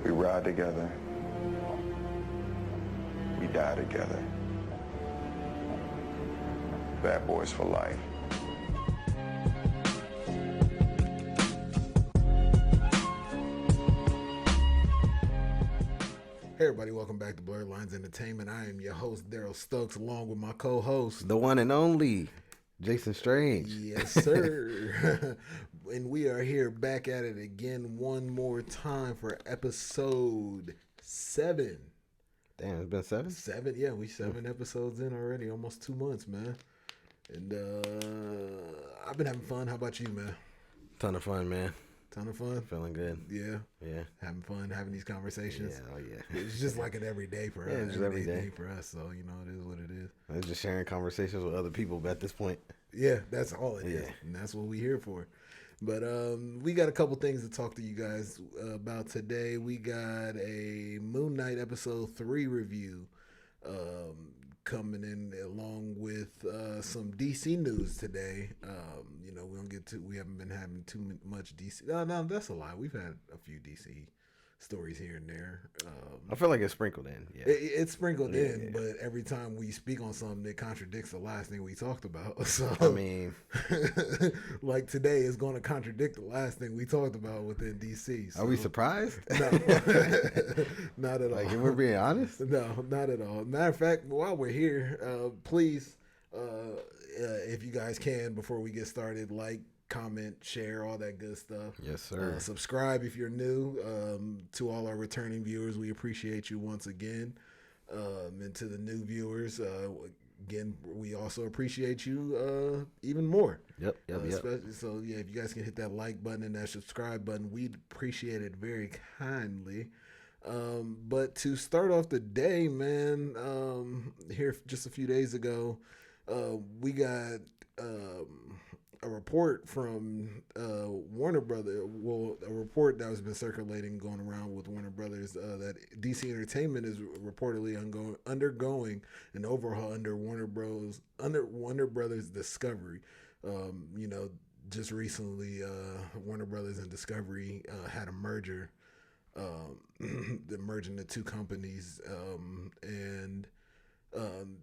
We ride together. We die together. Bad boys for life. Hey everybody, welcome back to Blerd Entertainment. I am your host, Daryl Stokes, along with my co-host, the one and only Jason Strange. Yes, sir. And we are here back at it again one more time for episode 7. Damn, it's been 7? 7, yeah, we 7 episodes in already, almost 2 months, man. And I've been having fun. How about you, man? Ton of fun, man. Ton of fun. Feeling good. Yeah. Yeah. Having fun, having these conversations. Yeah, oh yeah. It's just like an everyday for us. Yeah, just every day for us. So, you know, it is what it is. It's just sharing conversations with other people at this point. Yeah, that's all it is. And that's what we're here for. But we got a couple things to talk to you guys about today. We got a Moon Knight episode 3 review coming in along with some DC news today. You know, we haven't been having too much DC. No, that's a lie. We've had a few DC stories here and there. I feel like it's sprinkled in. Yeah, it's sprinkled in, but every time we speak on something, it contradicts the last thing we talked about. So I mean, like today is going to contradict the last thing we talked about within DC. So. Are we surprised? No, not at all. Like, if we're being honest, no, not at all. Matter of fact, while we're here, please, if you guys can, before we get started, like, comment, share, all that good stuff. Yes, sir. Subscribe if you're new. To all our returning viewers, we appreciate you once again. And to the new viewers, again, we also appreciate you even more. Yep. So, yeah, if you guys can hit that like button and that subscribe button, we'd appreciate it very kindly. But to start off the day, man, here just a few days ago, we got a report from Warner Brothers, a report that has been circulating, going around with Warner Brothers, that DC Entertainment is reportedly undergoing an overhaul under Warner Brothers Discovery. You know, just recently, Warner Brothers and Discovery had a merger, the merging the two companies, and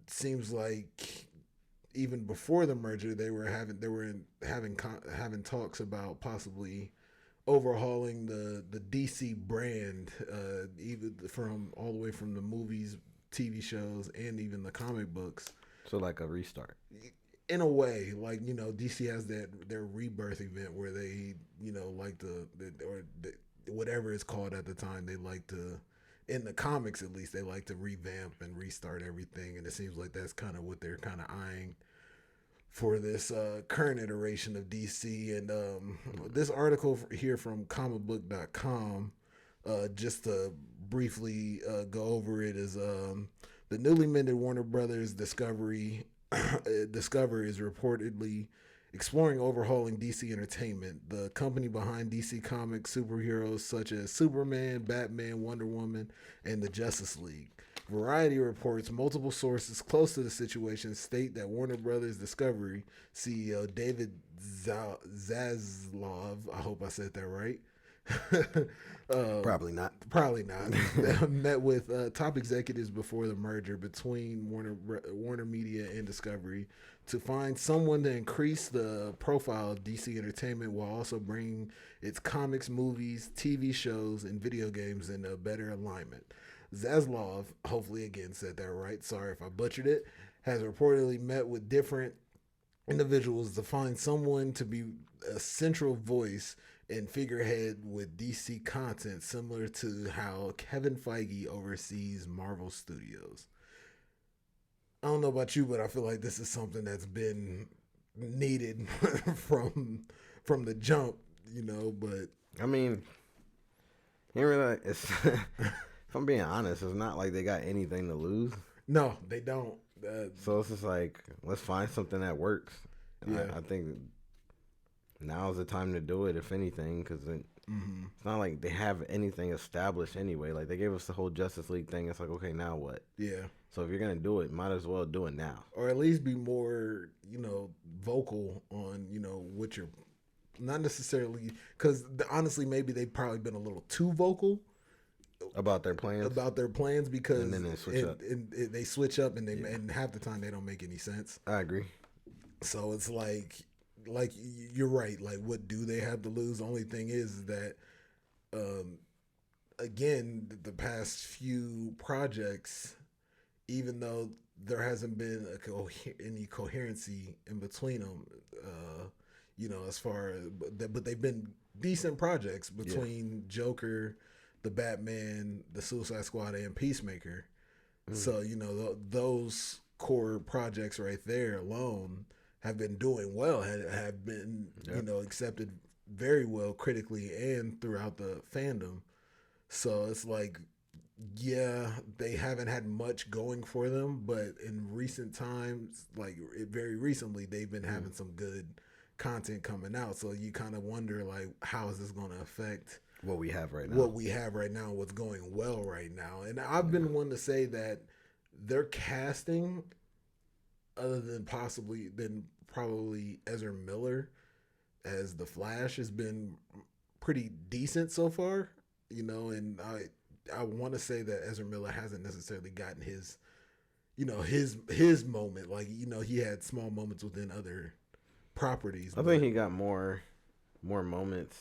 seems like even before the merger, they were having talks about possibly overhauling the DC brand, even from all the way from the movies, TV shows, and even the comic books. So like a restart. In a way, like, you know, DC has their rebirth event where they, you know, like whatever it's called at the time, they like to, in the comics at least, they like to revamp and restart everything, and it seems like that's kind of what they're kind of eyeing for this current iteration of DC. And this article here from comicbook.com, just to briefly go over it, is the newly minted Warner Brothers Discovery is reportedly exploring overhauling DC Entertainment, the company behind DC Comics superheroes such as Superman, Batman, Wonder Woman, and the Justice League. Variety reports multiple sources close to the situation state that Warner Brothers Discovery CEO David Zaslav, I hope I said that right, Probably not, met with top executives before the merger between Warner Media and Discovery to find someone to increase the profile of DC Entertainment while also bringing its comics, movies, TV shows, and video games into better alignment. Zaslav, hopefully again said that right, sorry if I butchered it, has reportedly met with different individuals to find someone to be a central voice and figurehead with DC content, similar to how Kevin Feige oversees Marvel Studios. I don't know about you, but I feel like this is something that's been needed from the jump, you know. But I mean, if I'm being honest, it's not like they got anything to lose. No, they don't. So it's just like, let's find something that works. And I think now's the time to do it, if anything, because it's not like they have anything established anyway. Like, they gave us the whole Justice League thing. It's like, okay, now what? Yeah. So if you're going to do it, might as well do it now. Or at least be more, you know, vocal on, you know, what you're, not necessarily, because honestly, maybe they've probably been a little too vocal about their plans because and then they switch up. They switch up and half the time they don't make any sense. I agree. So it's like you're right. Like, what do they have to lose? The only thing is that, again, the past few projects, even though there hasn't been any coherency in between them, as far as, but they've been decent projects between Joker, the Batman, the Suicide Squad, and Peacemaker. So, those core projects right there alone have been doing well, have been, accepted very well critically and throughout the fandom. So it's like, yeah, they haven't had much going for them, but in recent times, like very recently, they've been having some good content coming out. So you kind of wonder, like, how is this going to affect what we have right now, what's going well right now. And I've been one to say that their casting, other than probably Ezra Miller as the Flash, has been pretty decent so far, and I want to say that Ezra Miller hasn't necessarily gotten his moment. Like, he had small moments within other properties. I think he got more moments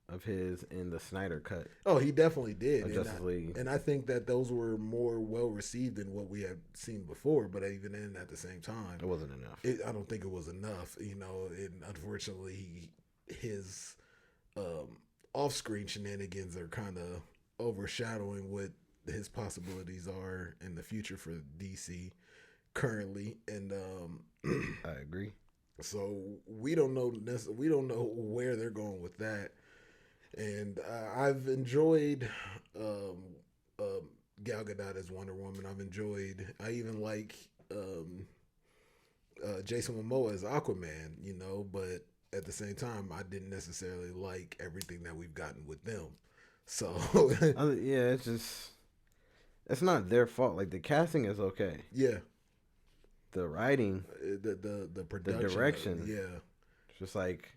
of his in the Snyder cut. Oh, he definitely did. Justice League. And I think that those were more well received than what we had seen before. But even then, at the same time, it wasn't enough. I don't think it was enough. And unfortunately, his off-screen shenanigans are kind of overshadowing what his possibilities are in the future for DC currently. And I agree. So we don't know where they're going with that. And I've enjoyed Gal Gadot as Wonder Woman. I even like Jason Momoa as Aquaman, but at the same time, I didn't necessarily like everything that we've gotten with them. So yeah, it's not their fault. Like, the casting is okay. Yeah. The writing, the production, the direction, it's just like,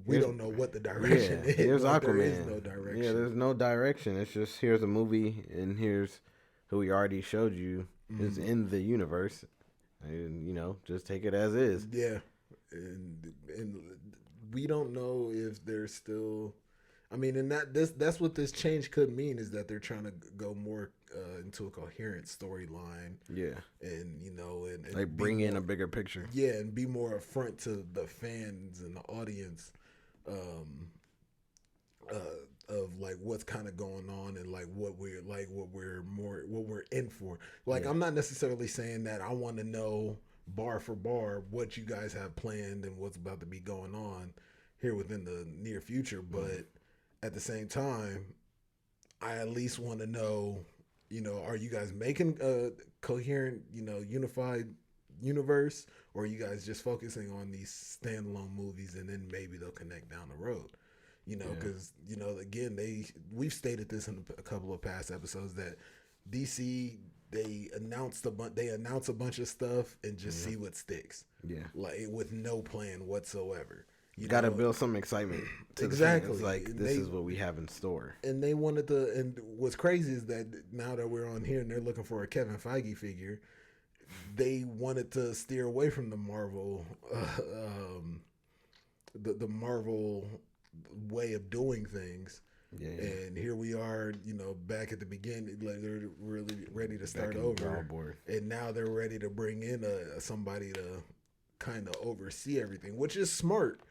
we don't know what the direction is. Here's Aquaman. There is no direction. Yeah, there's no direction. It's just, here's a movie, and here's who we already showed you is in the universe, and just take it as is. Yeah, and we don't know if there's still. I mean, and that's what this change could mean, is that they're trying to go more into a coherent storyline. Yeah, and and like bring in a bigger picture. Yeah, and be more upfront to the fans and the audience, of like what's kind of going on and like what we're in for. Like, I'm not necessarily saying that I want to know bar for bar what you guys have planned and what's about to be going on here within the near future, but at the same time, I at least want to know, are you guys making a coherent, unified universe, or are you guys just focusing on these standalone movies and then maybe they'll connect down the road? Because, again, we've stated this in a couple of past episodes that DC, they announce a bunch of stuff and just see what sticks. Yeah. Like, with no plan whatsoever. You got to build some excitement. Exactly. It's like, this is what we have in store. And they wanted to, and what's crazy is that now that we're on here and they're looking for a Kevin Feige figure, they wanted to steer away from the Marvel, the Marvel way of doing things. Yeah. And here we are, back at the beginning, like they're really ready to start over. And now they're ready to bring in somebody to kind of oversee everything, which is smart.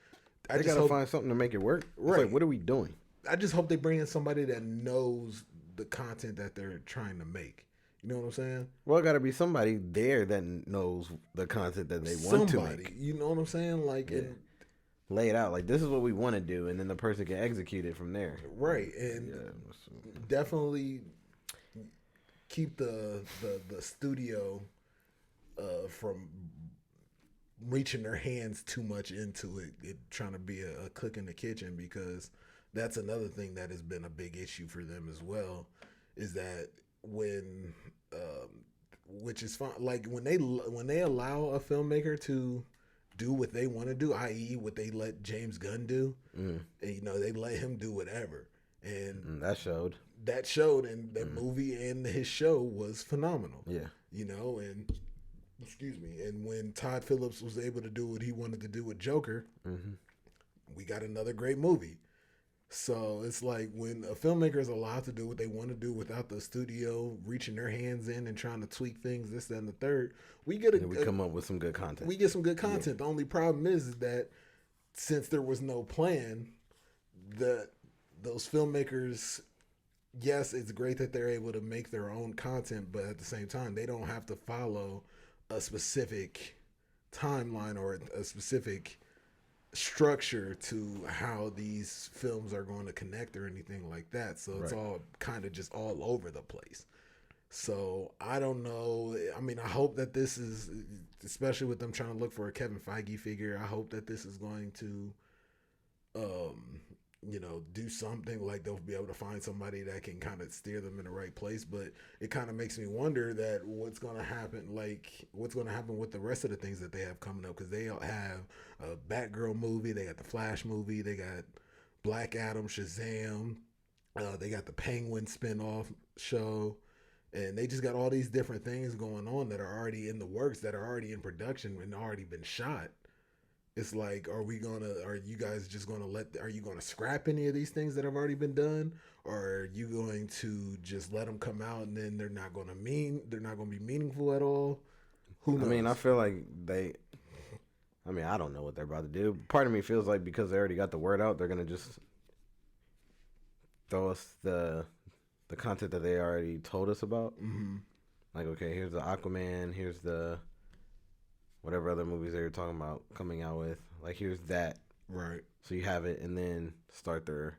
They gotta find something to make it work. Right. Like, what are we doing? I just hope they bring in somebody that knows the content that they're trying to make. You know what I'm saying? Well, it gotta be somebody there that knows the content that they want to make. You know what I'm saying? Like, lay it out. Like, this is what we want to do, and then the person can execute it from there. Right. And definitely keep the studio from reaching their hands too much into it trying to be a cook in the kitchen, because that's another thing that has been a big issue for them as well, is that when which is fine, like when they allow a filmmaker to do what they want to do, i.e. what they let James Gunn do, and, they let him do whatever, and that showed. And that movie and his show was phenomenal. Yeah. You know, and excuse me, and when Todd Phillips was able to do what he wanted to do with Joker, we got another great movie. So it's like when a filmmaker is allowed to do what they want to do without the studio reaching their hands in and trying to tweak things, this, that, and the third, we come up with some good content. We get some good content. The only problem is that since there was no plan, those filmmakers, yes, it's great that they're able to make their own content, but at the same time, they don't have to follow a specific timeline or a specific structure to how these films are going to connect or anything like that. So it's all kind of just all over the place. So I don't know. I mean, I hope that this is, especially with them trying to look for a Kevin Feige figure, I hope that this is going to, do something, like they'll be able to find somebody that can kind of steer them in the right place. But it kind of makes me wonder that what's going to happen with the rest of the things that they have coming up, because they have a Batgirl movie, they got the Flash movie, they got Black Adam, Shazam, they got the Penguin spinoff show, and they just got all these different things going on that are already in the works, that are already in production and already been shot. It's like, are you guys just going to are you going to scrap any of these things that have already been done? Or are you going to just let them come out and then they're not going to be meaningful at all? Who knows? I mean, I feel like I don't know what they're about to do. Part of me feels like because they already got the word out, they're going to just throw us the content that they already told us about. Mm-hmm. Like, okay, here's the Aquaman, here's the whatever other movies they were talking about coming out with. Like, here's that. Right. So you have it, and then start over.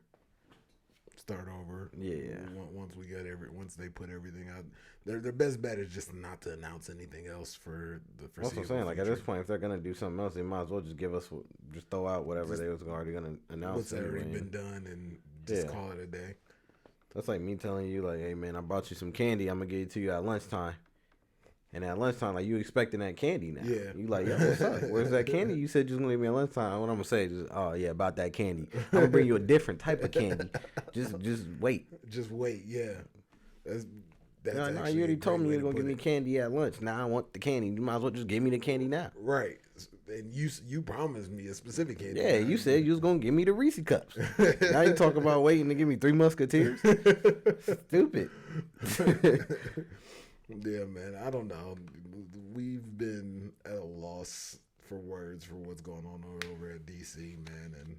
Yeah. Once they put everything out, their best bet is just not to announce anything else for the foreseeable future. That's what I'm saying. Like, at this point, if they're gonna do something else, they might as well just throw out whatever they was already gonna announce. What's already been done, and just call it a day. That's like me telling you, like, hey man, I brought you some candy. I'm gonna give it to you at lunchtime. And at lunchtime, like, you expecting that candy now. Yeah. You like, yo, what's up? Where's that candy? You said you was going to leave me at lunchtime. What I'm going to say is, oh, yeah, about that candy. I'm going to bring you a different type of candy. Just wait. Just wait, yeah. That's no, you already told me you were going to give me candy at lunch. Now I want the candy. You might as well just give me the candy now. Right. And you promised me a specific candy. Yeah, you said you was going to give me the Reese cups. Now you talk about waiting to give me 3 Musketeers? Stupid. Yeah, man, I don't know. We've been at a loss for words for what's going on over at DC, man. And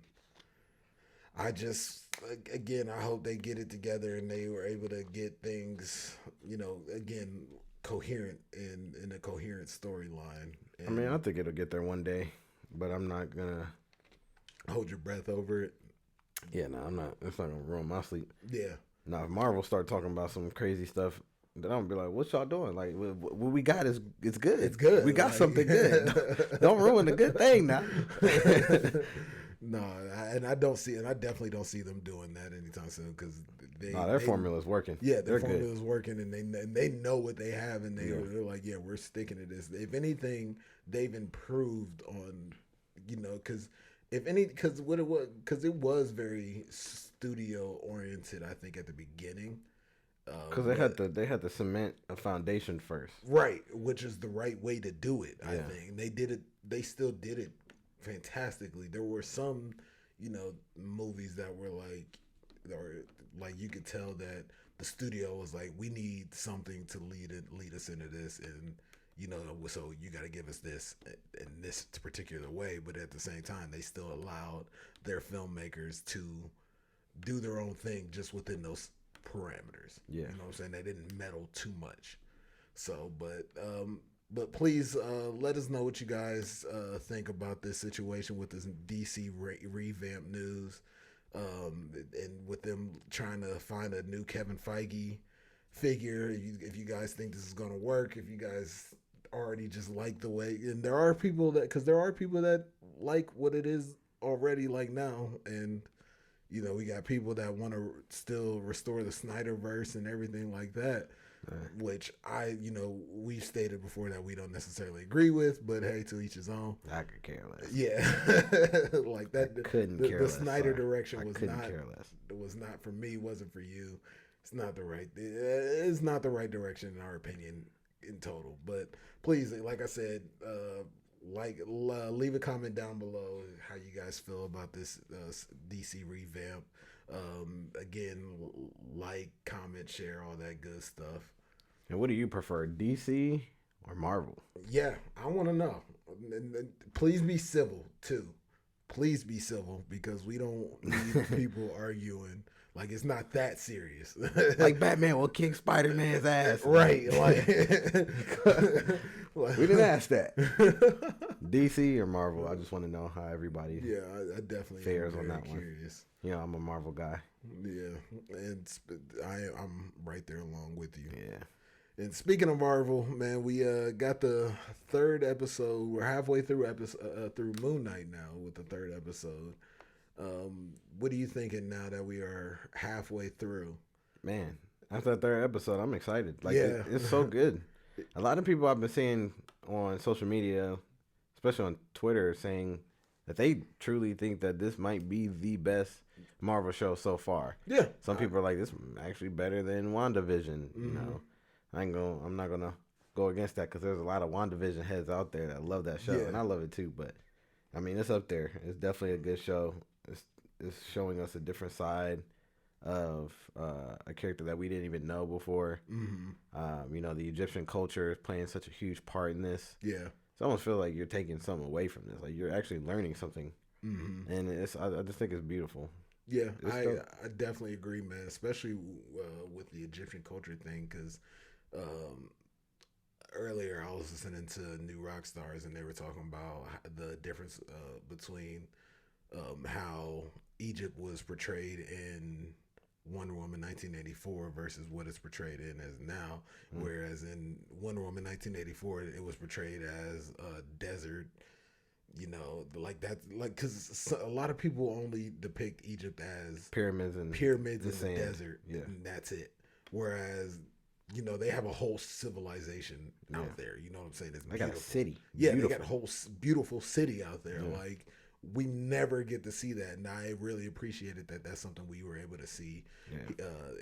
I just, again, I hope they get it together and they were able to get things, again, coherent in a coherent storyline. I mean, I think it'll get there one day, but I'm not going to hold your breath over it. Yeah, no, I'm not. It's not going to ruin my sleep. Yeah. Now, if Marvel start talking about some crazy stuff, then I'm gonna be like, "What y'all doing? Like, what we got is it's good. It's good. We got something good. Don't ruin the good thing now." No, I definitely don't see them doing that anytime soon because their formula's working. Yeah, their formula's working, and they know what they have, and they're like, yeah, we're sticking to this. If anything, they've improved on, because it was very studio oriented. I think at the beginning. Because they had to cement a foundation first, right? Which is the right way to do it. I think they did it. They still did it fantastically. There were some, movies that were like you could tell that the studio was like, we need something to lead us into this, and so you got to give us this in this particular way. But at the same time, they still allowed their filmmakers to do their own thing just within those parameters. Yeah. You know what I'm saying? They didn't meddle too much. So, but please let us know what you guys think about this situation with this DC revamp news, and with them trying to find a new Kevin Feige figure. If you guys think this is going to work, if you guys already just like the way, and there are people that like what it is already like now, and we got people that want to still restore the Snyderverse and everything like that. which we stated before that we don't necessarily agree with, but hey, to each his own. I could care less. Yeah, like that. Care the less. Snyder direction was couldn't not. Care less. It was not for me. Wasn't for you. It's not the right. It's not the right direction in our opinion in total. But please, like I said, leave a comment down below how you guys feel about this DC revamp. Again, like, comment, share, all that good stuff. And what do you prefer, DC or Marvel? Yeah, I want to know. And please be civil too. Please be civil, because we don't need people arguing. Like, it's not that serious. Like Batman will kick Spider-Man's ass. Right. Like, we didn't ask that. DC or Marvel? I just want to know how everybody I definitely fares on that curious. one. I'm a Marvel guy. Yeah, and I'm right there along with you. Yeah. And speaking of Marvel, man, we got the third episode. We're halfway through through Moon Knight now with the third episode. What are you thinking now that we are halfway through? Man, after the third episode, I'm excited. Like, yeah. It's so good. A lot of people I've been seeing on social media, especially on Twitter, saying that they truly think that this might be the best Marvel show so far. Yeah. Some people are like, this is actually better than WandaVision. Mm-hmm. You know, I'm not gonna go against that, because there's a lot of WandaVision heads out there that love that show, and I love it too. But I mean, it's up there. It's definitely a good show. It's showing us a different side of a character that we didn't even know before. Mm-hmm. The Egyptian culture is playing such a huge part in this. Yeah. It's almost feel like you're taking something away from this. Like, you're actually learning something. Mm-hmm. And I just think it's beautiful. Yeah, I definitely agree, man. Especially with the Egyptian culture thing, because earlier I was listening to New Rock Stars, and they were talking about the difference between how Egypt was portrayed in Wonder Woman 1984 versus what it's portrayed in as now. Whereas in Wonder Woman 1984, it was portrayed as a desert. Like that, like, because a lot of people only depict Egypt as pyramids in the desert, and that's it. Whereas, they have a whole civilization out there. You know what I'm saying? It's they got a city. Yeah, they got a whole beautiful city out there. Yeah. Like, we never get to see that, and I really appreciated that. That's something we were able to see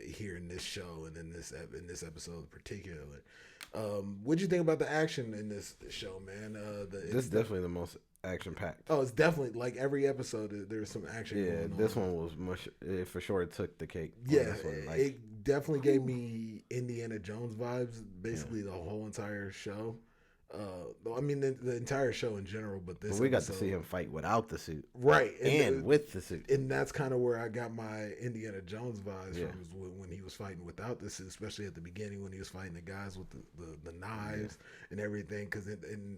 here in this show, and in this episode in particular. What'd you think about the action in this show, man? This is definitely the most action packed. Oh, it's definitely, like, every episode there's some action. Yeah, this one was much for sure. It took the cake. Yeah, it definitely gave me Indiana Jones vibes. Basically, the whole entire show. I mean, the entire show in general, but we got to see him fight without the suit, right? And with the suit, and that's kind of where I got my Indiana Jones vibes from, was when he was fighting without the suit, especially at the beginning when he was fighting the guys with the knives and everything. Because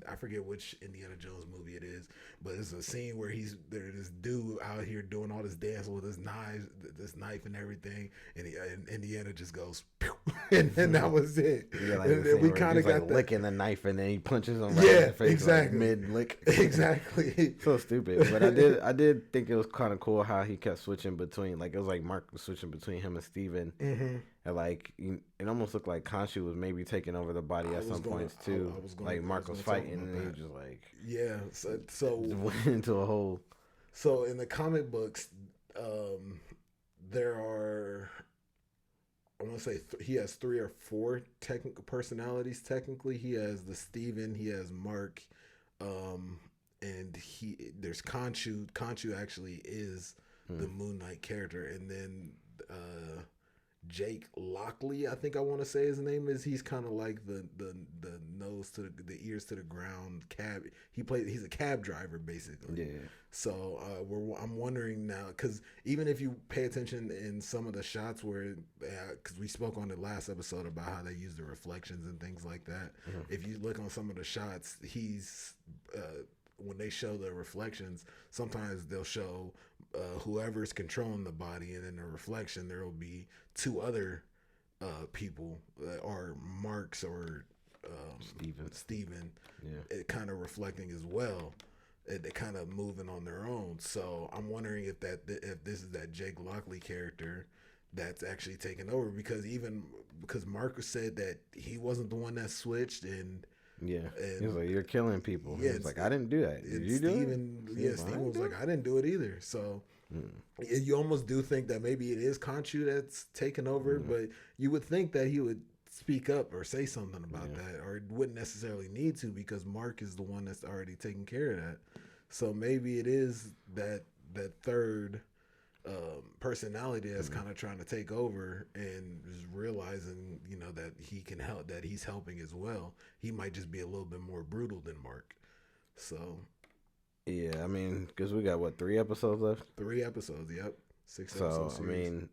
I forget which Indiana Jones movie it is, but it's a scene where there's this dude out here doing all this dancing with his knife and everything, and Indiana just goes, pew, and that was it. Yeah, like and we kind of got like licking the knife, and then he punches him right in the face, exactly, like, mid lick. Exactly. So stupid. But I did think it was kind of cool how he kept switching between, like, it was like Mark was switching between him and Steven. Mm-hmm. And like, it almost looked like Khonshu was maybe taking over the body at some points too. Like, Mark was fighting, and he was just like, so went into a whole. So in the comic books, there are, I want to say he has 3 or 4 technical personalities. Technically, he has the Steven, he has Mark, and there's Khonshu. Khonshu actually is the Moon Knight character, and then Jake Lockley, I think I want to say his name is. He's kind of like the nose to the ears to the ground cab. He's a cab driver basically. Yeah. So I'm wondering now, because even if you pay attention in some of the shots where, because we spoke on the last episode about how they use the reflections and things like that. Mm-hmm. If you look on some of the shots, he's when they show the reflections, sometimes they'll show whoever's controlling the body, and in the reflection there will be 2 other people that are Marks or Steven, kind of reflecting as well. They're kind of moving on their own. So I'm wondering if this is that Jake Lockley character that's actually taken over, because Marcus said that he wasn't the one that switched, and he was like, "You're killing people." Yeah, he was like, "I didn't do that. Did you do it?" Steven was like, "I didn't do it either." So you almost do think that maybe it is Khonshu that's taken over, but you would think that he would speak up or say something about that, or wouldn't necessarily need to, because Mark is the one that's already taking care of that. So maybe it is that third personality that's kind of trying to take over, and is realizing, that he can help, that he's helping as well. He might just be a little bit more brutal than Mark. So yeah, I mean, because we got 3 episodes left. 3 episodes, yep. 6 So episodes. I mean,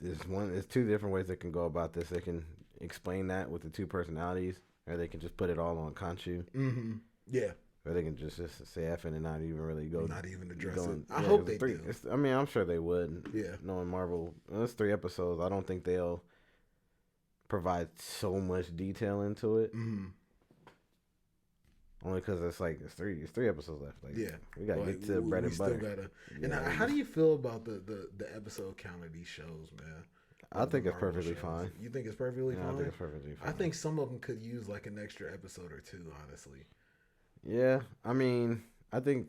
there's 2 different ways they can go about this. They can explain that with the 2 personalities, or they can just put it all on Khonshu. Yeah. Or they can just say F and not even really go. Not even address it. I hope they do. I mean, I'm sure they would. Yeah. Knowing Marvel, it's 3 episodes. I don't think they'll provide so much detail into it. Only because it's 3 episodes left. Like, yeah. We got to get to bread and butter. How do you feel about the episode count of these shows, man? I think it's perfectly fine. You think it's perfectly fine? I think it's perfectly fine. I think some of them could use like an extra episode or 2, honestly. Yeah, I mean, I don't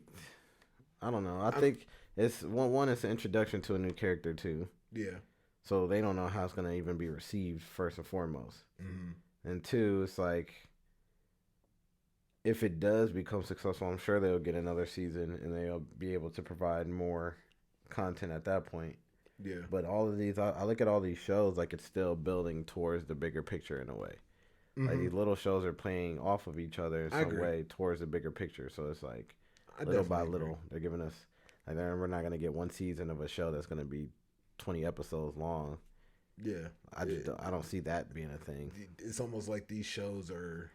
know. I think it's one. It's an introduction to a new character too. Yeah. So they don't know how it's gonna even be received first and foremost. And 2, it's like, if it does become successful, I'm sure they'll get another season and they'll be able to provide more content at that point. Yeah. But all of these, I look at all these shows like it's still building towards the bigger picture in a way. Like, these little shows are playing off of each other in some way towards the bigger picture. So it's like, little by little, they're giving us, like, we're not going to get 1 season of a show that's going to be 20 episodes long. Yeah. I don't see that being a thing. It's almost like these shows are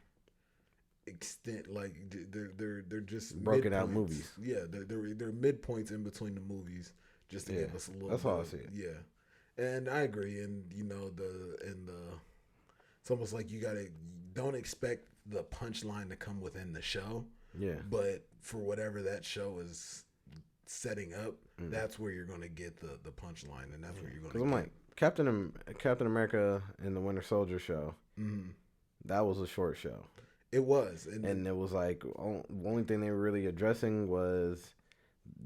they're just broken out movies. Yeah, they're midpoints in between the movies, just to give us a little. That's how I see it. Yeah, and I agree. And it's almost like don't expect the punchline to come within the show. Yeah. But for whatever that show is setting up, that's where you're going to get the punchline, and that's where you're going to. Because I'm like, Captain America and the Winter Soldier show. That was a short show. It was, and it was like, the only thing they were really addressing was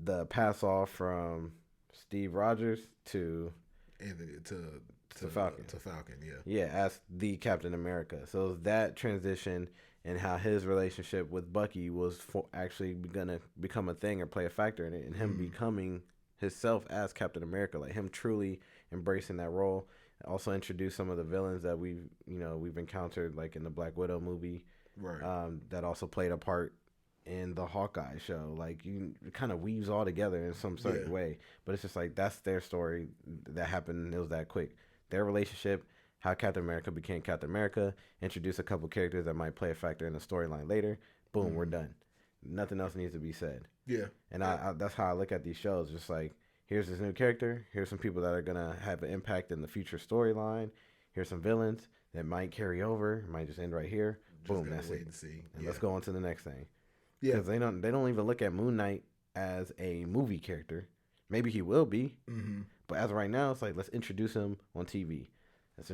the pass off from Steve Rogers to Falcon. To Falcon, yeah. Yeah, as the Captain America. So it was that transition and how his relationship with Bucky was actually going to become a thing or play a factor in it, and him becoming himself as Captain America, like him truly embracing that role. Also introduced some of the villains that we've encountered, like in the Black Widow movie, right? That also played a part in the Hawkeye show. Like, it kind of weaves all together in some certain way, but it's just like, that's their story that happened. It was that quick. Their relationship, how Captain America became Captain America, introduce a couple characters that might play a factor in the storyline later. Boom, we're done. Nothing else needs to be said. Yeah. And I that's how I look at these shows. Just like, here's this new character. Here's some people that are going to have an impact in the future storyline. Here's some villains that might carry over. It might just end right here. Boom, that's it. And let's go on to the next thing. Yeah. Because they don't even look at Moon Knight as a movie character. Maybe he will be. But as of right now, it's like, let's introduce him on TV. Let's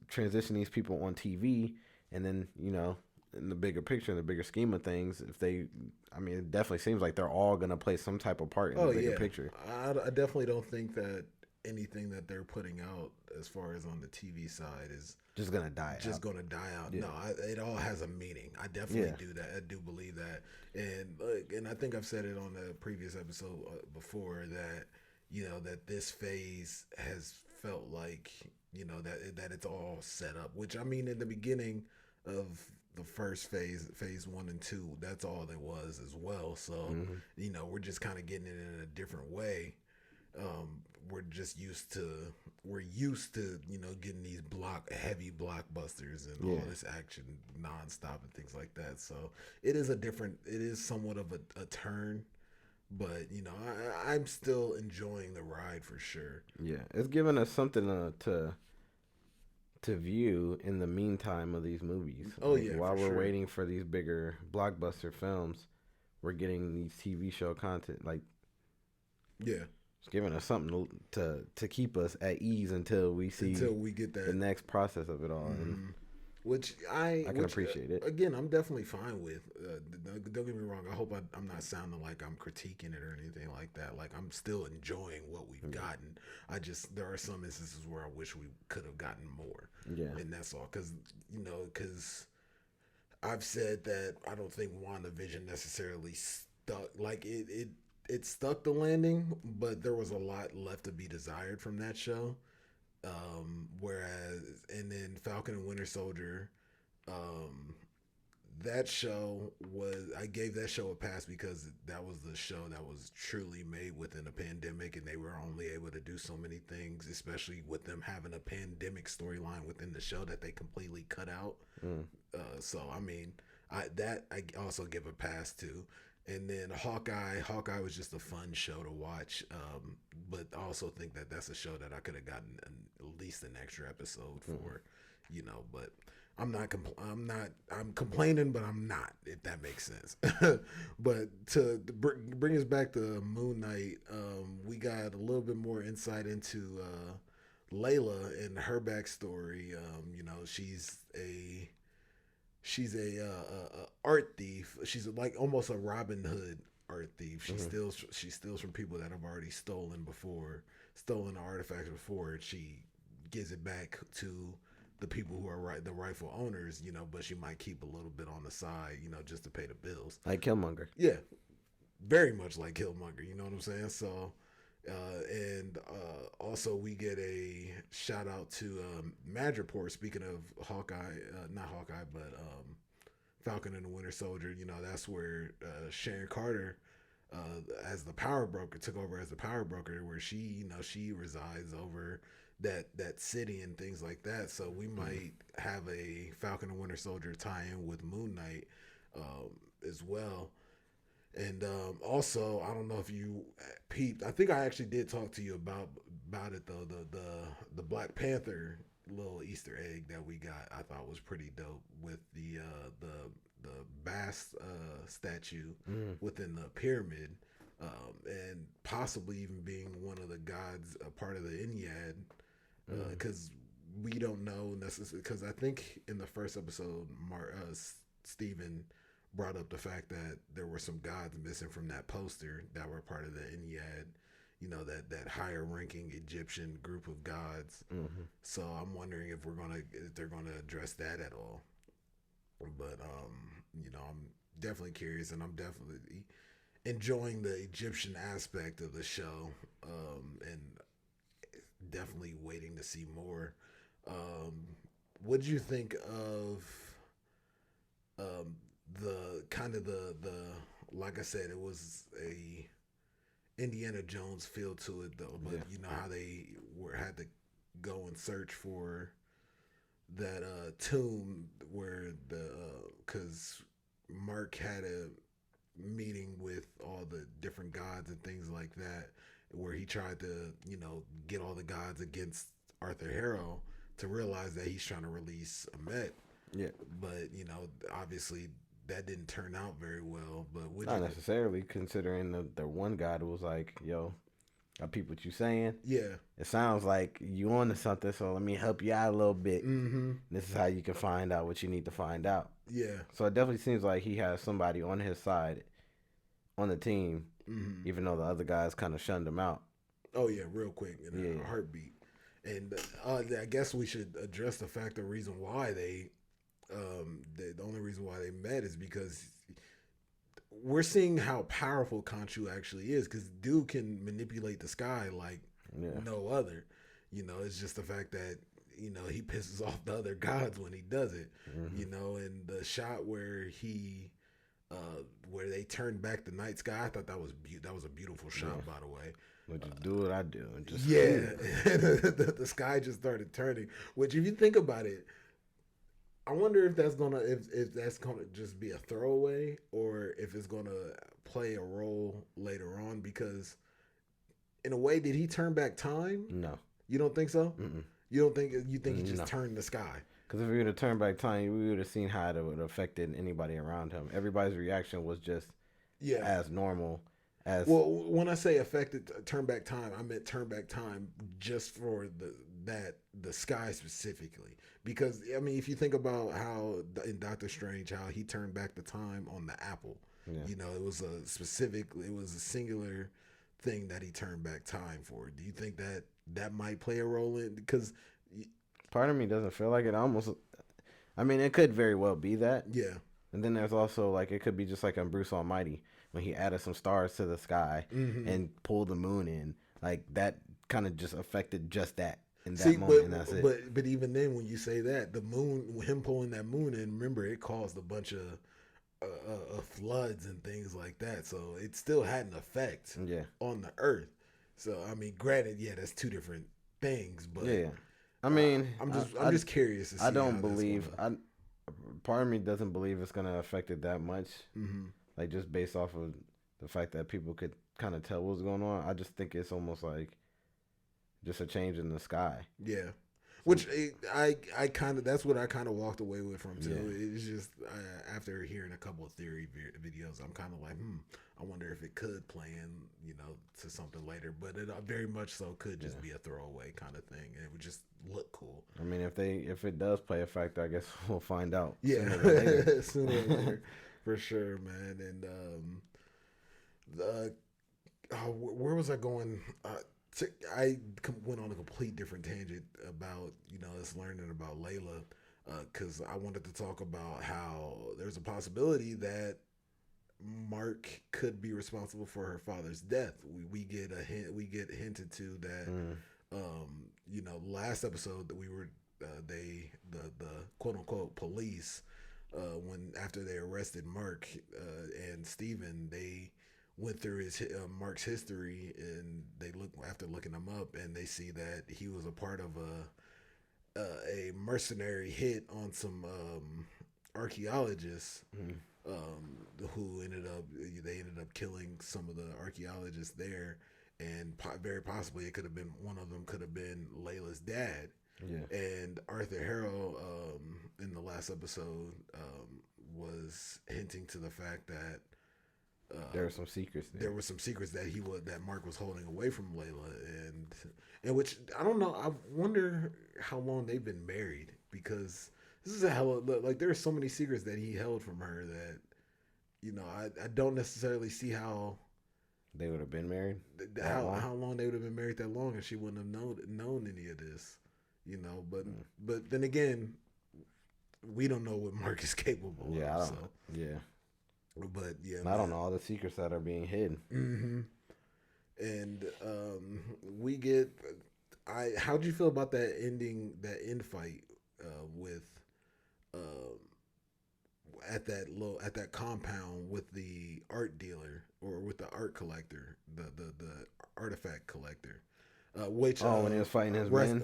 transition these people on TV. And then, in the bigger picture, in the bigger scheme of things, it definitely seems like they're all going to play some type of part in the bigger picture. I definitely don't think that anything that they're putting out as far as on the TV side is just going to die out. Just going to die out. Yeah. No, it all has a meaning. I definitely do that. I do believe that. And I think I've said it on the previous episode before that, that this phase has felt like, that it's all set up, which, I mean, in the beginning of the first phase 1 and 2, that's all there was as well. So, we're just kind of getting it in a different way. We're used to getting these heavy blockbusters and all this action nonstop and things like that. So it is somewhat of a turn, but I'm still enjoying the ride for sure. Yeah, it's giving us something to view in the meantime of these movies. While we're waiting for these bigger blockbuster films, we're getting these TV show content. Like, It's giving us something to keep us at ease until we get that the next process of it all. And which I can appreciate it. Again, I'm definitely fine with. Don't get me wrong. I hope I'm not sounding like I'm critiquing it or anything like that. Like, I'm still enjoying what we've gotten. There are some instances where I wish we could have gotten more. Yeah. And that's all. Because I've said that I don't think WandaVision necessarily stuck. Like, it stuck the landing, but there was a lot left to be desired from that show. And then Falcon and Winter Soldier, that show I gave that show a pass because that was the show that was truly made within a pandemic, and they were only able to do so many things, especially with them having a pandemic storyline within the show that they completely cut out. So, I mean, I also give a pass to. And then Hawkeye was just a fun show to watch, but I also think that that's a show that I could have gotten at least an extra episode for, But I'm complaining, but I'm not, if that makes sense. But to bring us back to Moon Knight, we got a little bit more insight into Layla and her backstory. She's a art thief. She's like almost a Robin Hood art thief. She steals from people that have already stolen artifacts before. And she gives it back to the people who are the rightful owners, but she might keep a little bit on the side, just to pay the bills. Like Killmonger. Yeah, very much like Killmonger. You know what I'm saying? So. Also we get a shout out to Madripoor. Speaking of Hawkeye, not Hawkeye, but Falcon and the Winter Soldier. That's where Sharon Carter, as the power broker, took over as the power broker, where she resides over that city and things like that. So we might have a Falcon and Winter Soldier tie-in with Moon Knight as well. And also, I don't know if you peeped. I think I actually did talk to you about it though. The Black Panther little Easter egg that we got, I thought was pretty dope, with the Bast statue within the pyramid, and possibly even being one of the gods, a part of the Ennead, because we don't know necessarily. Because I think in the first episode, Stephen brought up the fact that there were some gods missing from that poster that were part of the Ennead, that higher ranking Egyptian group of gods. So I'm wondering if they're gonna address that at all. But I'm definitely curious, and I'm definitely enjoying the Egyptian aspect of the show, and definitely waiting to see more. What did you think of the kind of the like I said, it was a Indiana Jones feel to it though, but how they had to go and search for that tomb where because Mark had a meeting with all the different gods and things like that, where he tried to get all the gods against Arthur Harrow, to realize that he's trying to release Amet. Yeah, but obviously that didn't turn out very well. But not necessarily, considering the one guy was like, "Yo, I peep what you saying. Yeah, it sounds like you on to something. So let me help you out a little bit. This is how you can find out what you need to find out." Yeah. So it definitely seems like he has somebody on his side, on the team, even though the other guys kind of shunned him out. Oh yeah, real quick in a heartbeat. And I guess we should address the fact, the reason why the only reason why they met is because we're seeing how powerful Khonshu actually is, because dude can manipulate the sky like no other. It's just the fact that he pisses off the other gods when he does it. And the shot where where they turned back the night sky, I thought that was a beautiful shot, by the way. Just do what I do. And just the sky just started turning. Which, if you think about it, I wonder if that's gonna just be a throwaway, or if it's gonna play a role later on. Because, in a way, did he turn back time? No, you don't think so. You think he just turned the sky? Because if we would have turned back time, we would have seen how it would have affected anybody around him. Everybody's reaction was just as normal Well, when I say affected turn back time, I meant turn back time just for the sky specifically. Because I mean, if you think about how in Doctor Strange, how he turned back the time on the apple, you know, it was a singular thing that he turned back time for. Do you think that might play a role in? Because part of me doesn't feel like it. I mean, it could very well be that. Yeah. And then there's also like it could be just like on Bruce Almighty when he added some stars to the sky and pulled the moon in. Like that kind of just affected just that in that moment, and that's it. But even then, when you say that, the moon, him pulling that moon in, remember it caused a bunch of floods and things like that. So it still had an effect on the Earth. So I mean, granted, that's two different things, but I mean, I'm just curious to see. I don't believe. Part of me doesn't believe it's gonna affect it that much. Like just based off of the fact that people could kind of tell what's going on. I just think it's almost like just a change in the sky. Yeah. Which I kind of, that's what I kind of walked away with from too. Yeah. It's just after hearing a couple of theory videos, I'm kind of like, I wonder if it could play in, you know, to something later. But it very much so could just be a throwaway kind of thing, and it would just look cool. I mean, if it does play a factor, I guess we'll find out. Yeah, sooner or later, for sure, man. And where was I going? I went on a complete different tangent about, you know, us learning about Layla, because I wanted to talk about how there's a possibility that Mark could be responsible for her father's death. We get hinted to that. You know, last episode that we were the quote unquote police when after they arrested Mark and Steven, they went through his Mark's history, and they after looking him up, and they see that he was a part of a mercenary hit on some archaeologists who ended up killing some of the archaeologists there, and very possibly one of them could have been Layla's dad. Yeah. And Arthur Harrow in the last episode was hinting to the fact that there were some secrets. There were some secrets that that Mark was holding away from Layla, and which I don't know. I wonder how long they've been married, because this is a hell of, like, there are so many secrets that he held from her that, you know, I don't necessarily see how they would have been married. How long they would have been married that long, and she wouldn't have known any of this, you know. But then again, we don't know what Mark is capable of. Yeah, I don't know. Yeah. But yeah, I don't know all the secrets that are being hidden. And we get. How'd you feel about that end fight with at that compound with the art dealer, or with the art collector, the artifact collector? Which when he was fighting his men,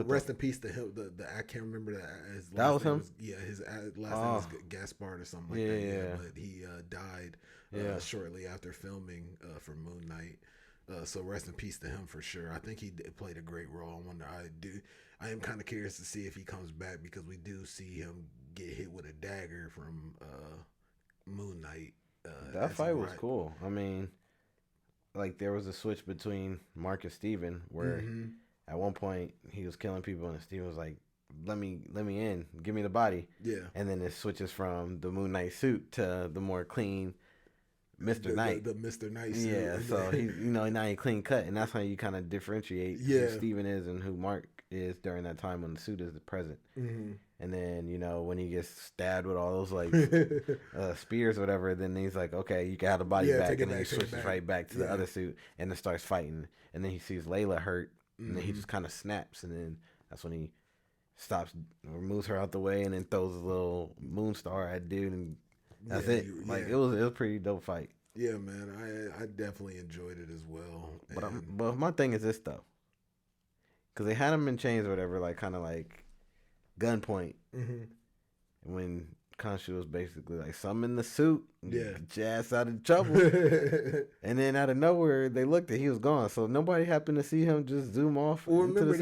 rest in peace to him. I can't remember that. That was him. His last name was Gaspard or something like that. Yeah, but he died shortly after filming for Moon Knight. So rest in peace to him for sure. I think he played a great role. I am kind of curious to see if he comes back, because we do see him get hit with a dagger from Moon Knight. That fight was cool. I mean, like, there was a switch between Mark and Steven where at one point he was killing people, and Steven was like, let me in, give me the body. Yeah. And then it switches from the Moon Knight suit to the more clean Mr. Knight. The Mr. Knight suit. Yeah, so he, you know, now he clean cut, and that's how you kind of differentiate who Steven is and who Mark is during that time when the suit is the present. And then, you know, when he gets stabbed with all those, like, spears or whatever, then he's like, okay, you can have the body back. And then he switches right back to the other suit, and then starts fighting. And then he sees Layla hurt, and then he just kind of snaps. And then that's when he stops, or moves her out the way, and then throws a little moon star at dude. And that's it. It was a pretty dope fight. Yeah, man. I definitely enjoyed it as well. But my thing is this, though. Because they had him in chains or whatever, like, kind of like gunpoint. When Khonshu was basically like, some in the suit, get your ass out of trouble. And then out of nowhere, they looked and he was gone. So nobody happened to see him just zoom off. Well, remember,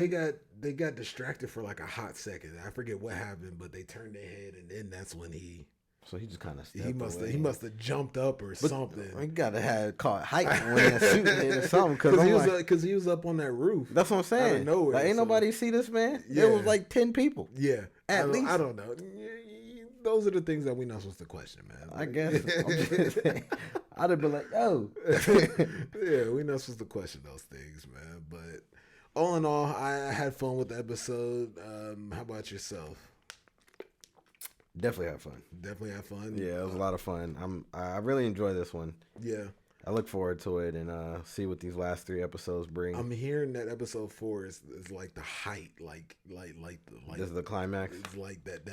they got distracted for like a hot second. I forget what happened, but they turned their head, and then that's when he So he just kind of he must have jumped up or something. He gotta have caught height when he's shooting or something because he was up on that roof. That's what I'm saying. Out of nowhere, like, ain't nobody see this man. Yeah. There was like 10 people. Yeah, at least. I don't know. Those are the things that we're not supposed to question, man. I guess. I'm just saying, I'd have been like, yo. Yeah, we're not supposed to question those things, man. But all in all, I had fun with the episode. How about yourself? Definitely had fun. Definitely had fun. Yeah, it was a lot of fun. I really enjoy this one. Yeah. I look forward to it and see what these last 3 episodes bring. I'm hearing that episode 4 is like the height, like this is the climax. It's like that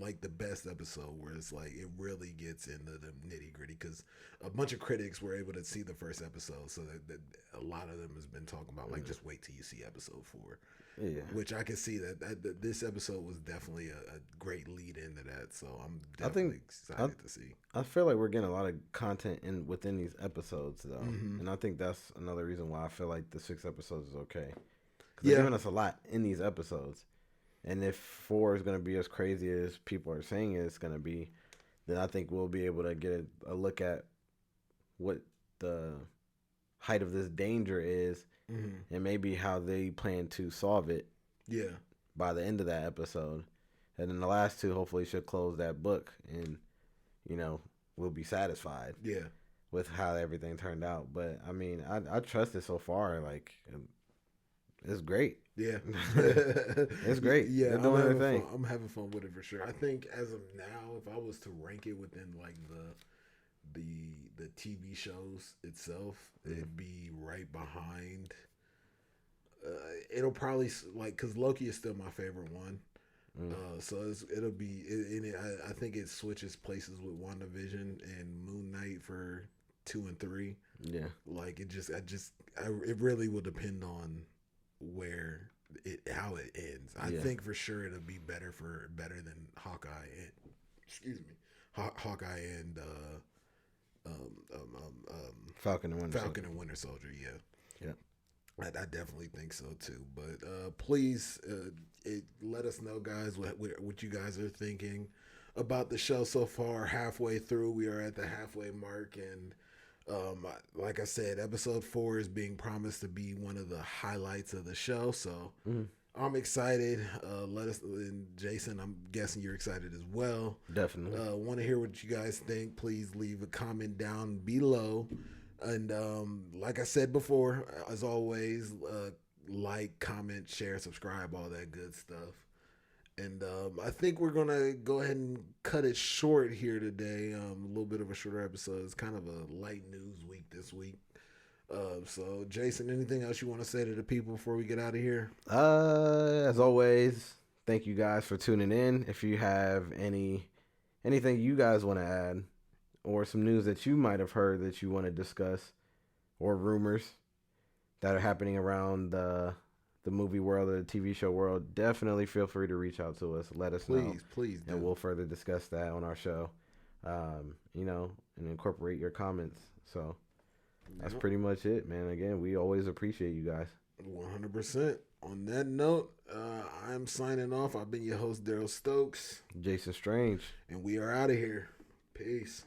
like the best episode where it's like it really gets into the nitty gritty because a bunch of critics were able to see the first episode, so that a lot of them has been talking about like just wait till you see episode 4. Yeah, which I can see that this episode was definitely a great lead into that. So I'm definitely excited to see. I feel like we're getting a lot of content within these episodes, though, and I think that's another reason why I feel like the 6 episodes is okay. Because they're giving us a lot in these episodes, and if 4 is going to be as crazy as people are saying it's going to be, then I think we'll be able to get a look at what the height of this danger is. And maybe how they plan to solve it. Yeah. By the end of that episode, and then the last 2 hopefully should close that book, and we'll be satisfied. Yeah. With how everything turned out, but I mean, I trust it so far. Like, it's great. Yeah. It's great. Yeah, I'm having fun with it for sure. I think as of now, if I was to rank it within like the TV shows itself, it'd be right behind. It'll probably because Loki is still my favorite one. So it'll be. I think it switches places with WandaVision and Moon Knight for 2 and 3. Yeah, like it really will depend on how it ends. I think for sure it'll be better than Hawkeye and Hawkeye and Falcon and Winter Soldier. Yeah. I definitely think so too. But please let us know, guys, what you guys are thinking about the show so far. Halfway through, we are at the halfway mark, and like I said, episode 4 is being promised to be one of the highlights of the show. So I'm excited. Let us, and Jason, I'm guessing you're excited as well. Definitely. Want to hear what you guys think? Please leave a comment down below. And like I said before, as always, like, comment, share, subscribe, all that good stuff. And I think we're going to go ahead and cut it short here today. A little bit of a shorter episode. It's kind of a light news week this week. So, Jason, anything else you want to say to the people before we get out of here? As always, thank you guys for tuning in. If you have anything you guys want to add, or some news that you might have heard that you want to discuss, or rumors that are happening around the movie world or the TV show world, definitely feel free to reach out to us. Let us know. Please do. And we'll further discuss that on our show, and incorporate your comments. So that's pretty much it, man. Again, we always appreciate you guys. 100%. On that note, I'm signing off. I've been your host, Daryl Stokes. Jason Strange. And we are out of here. Peace.